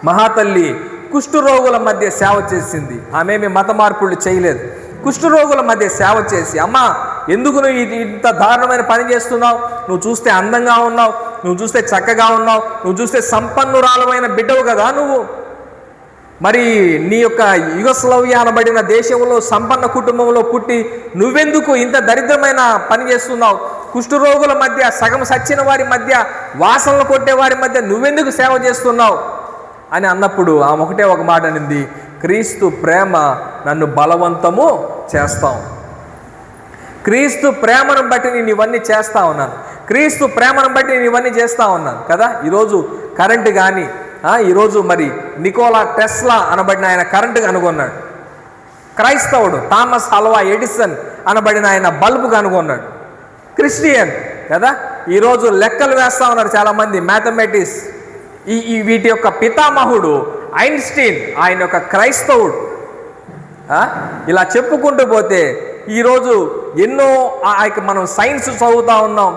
మహాతల్లి కుష్ఠరోగుల మధ్య సేవ చేసింది. ఆమెమి మత మార్పులు చేయలేదు. కుష్ఠరోగుల మధ్య సేవ చేసి, అమ్మా ఎందుకు నువ్వు ఇంత దారుణమైన పని చేస్తున్నావు? నువ్వు చూస్తే అందంగా ఉన్నావు, నువ్వు చూస్తే చక్కగా ఉన్నావు, నువ్వు చూస్తే సంపన్నురాలమైన బిడ్డవు కదా నువ్వు. మరి నీ యొక్క యుగస్లవ్య అనబడిన దేశంలో సంపన్న కుటుంబంలో పుట్టి నువ్వెందుకు ఇంత దరిద్రమైన పని చేస్తున్నావు? కుష్ఠరోగుల మధ్య, సగం సచ్చిన వారి మధ్య, వాసనలు కొట్టే వారి మధ్య నువ్వెందుకు సేవ చేస్తున్నావు అని అన్నప్పుడు ఆమె ఒకటే ఒక మాట అనింది, క్రీస్తు ప్రేమ నన్ను బలవంతము చేస్తాం. క్రీస్తు ప్రేమను బట్టి నేను ఇవన్నీ చేస్తా ఉన్నాను, క్రీస్తు ప్రేమను బట్టి నేను ఇవన్నీ చేస్తూ ఉన్నాను కదా. ఈరోజు కరెంటు కానీ, ఈరోజు మరి నికోలా టెస్లా అనబడిన ఆయన కరెంటు కనుగొన్నాడు. క్రైస్తవుడు థామస్ ఆల్వా ఎడిసన్ అనబడిన ఆయన బల్బు కనుగొన్నాడు. క్రిస్టియన్ కదా. ఈరోజు లెక్కలు వేస్తూ ఉన్నారు చాలామంది, మ్యాథమెటిక్స్. ఈ వీటి యొక్క పితామహుడు ఐన్స్టీన్, ఆయన యొక్క క్రైస్తవుడు. ఇలా చెప్పుకుంటూ పోతే ఈరోజు ఎన్నో మనం సైన్స్ చదువుతూ ఉన్నాం,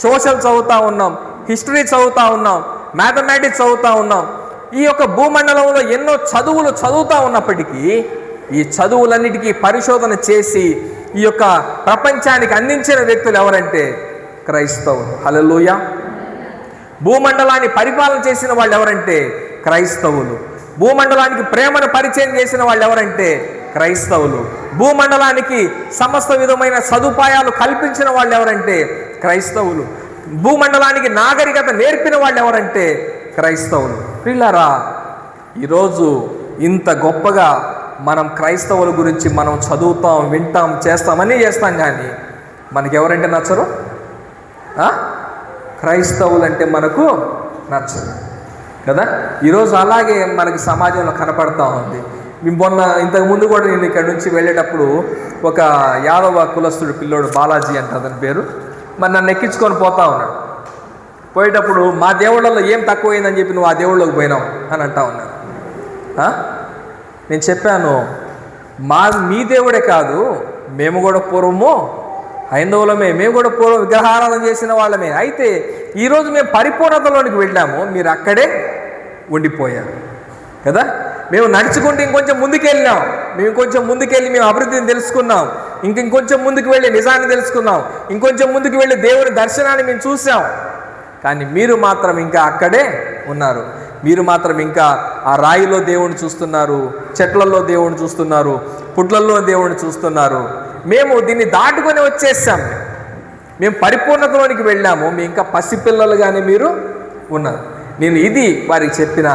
సోషల్ చదువుతూ ఉన్నాం, హిస్టరీ చదువుతూ ఉన్నాం, మ్యాథమెటిక్స్ చదువుతూ ఉన్నాం. ఈ యొక్క భూమండలంలో ఎన్నో చదువులు చదువుతూ ఉన్నప్పటికీ ఈ చదువులన్నిటికీ పరిశోధన చేసి ఈ యొక్క ప్రపంచానికి అందించిన వ్యక్తులు ఎవరంటే క్రైస్తవులు. హల్లెలూయా. భూమండలాన్ని పరిపాలన చేసిన వాళ్ళు ఎవరంటే క్రైస్తవులు. భూమండలానికి ప్రేమను పరిచయం చేసిన వాళ్ళు ఎవరంటే క్రైస్తవులు. భూమండలానికి సమస్త విధమైన సదుపాయాలు కల్పించిన వాళ్ళు ఎవరంటే క్రైస్తవులు. భూమండలానికి నాగరికత నేర్పిన వాళ్ళు ఎవరంటే క్రైస్తవులు. ప్రియులారా, ఈరోజు ఇంత గొప్పగా మనం క్రైస్తవుల గురించి మనం చదువుతాం, వింటాం, చేస్తామని చేస్తాం, కానీ మనకి ఎవరంటే నచ్చరు? క్రైస్తవులు అంటే మనకు నచ్చదు కదా. ఈరోజు అలాగే మనకి సమాజంలో కనపడతా ఉంది. మొన్న ఇంతకుముందు కూడా నేను ఇక్కడ నుంచి వెళ్ళేటప్పుడు ఒక యాదవ కులస్తుడు పిల్లోడు, బాలాజీ అంటే అతని పేరు, మరి నన్ను ఎక్కించుకొని పోతా ఉన్నాడు. పోయేటప్పుడు మా దేవుళ్ళలో ఏం తక్కువైందని చెప్పి నువ్వు ఆ దేవుళ్ళకి పోయినావు అని అంటా ఉన్నాడు. నేను చెప్పాను, మీ దేవుడే కాదు, మేము కూడా పూర్వము హైందవులమే, మేము కూడా పూర్వం విగ్రహారాధన చేసిన వాళ్ళమే. అయితే ఈరోజు మేము పరిపూర్ణతలోనికి వెళ్ళాము, మీరు అక్కడే ఉండిపోయారు కదా. మేము నడుచుకుంటూ ఇంకొంచెం ముందుకెళ్ళాం, ఇంకొంచెం ముందుకెళ్ళి మేము అభివృద్ధిని తెలుసుకున్నాం, ఇంకొంచెం ముందుకు వెళ్ళి నిజాన్ని తెలుసుకున్నాం, ఇంకొంచెం ముందుకు వెళ్ళి దేవుని దర్శనాన్ని మేము చూసాం. కానీ మీరు మాత్రం ఇంకా అక్కడే ఉన్నారు. మీరు మాత్రం ఇంకా ఆ రాయిలో దేవుణ్ణి చూస్తున్నారు, చెట్లలో దేవుణ్ణి చూస్తున్నారు, పుట్లల్లో దేవుణ్ణి చూస్తున్నారు. మేము దీన్ని దాటుకొని వచ్చేసాం, మేము పరిపూర్ణతలోనికి వెళ్ళాము, మీ ఇంకా పసిపిల్లలుగానే మీరు ఉన్నారు. నేను ఇది వారికి చెప్పిన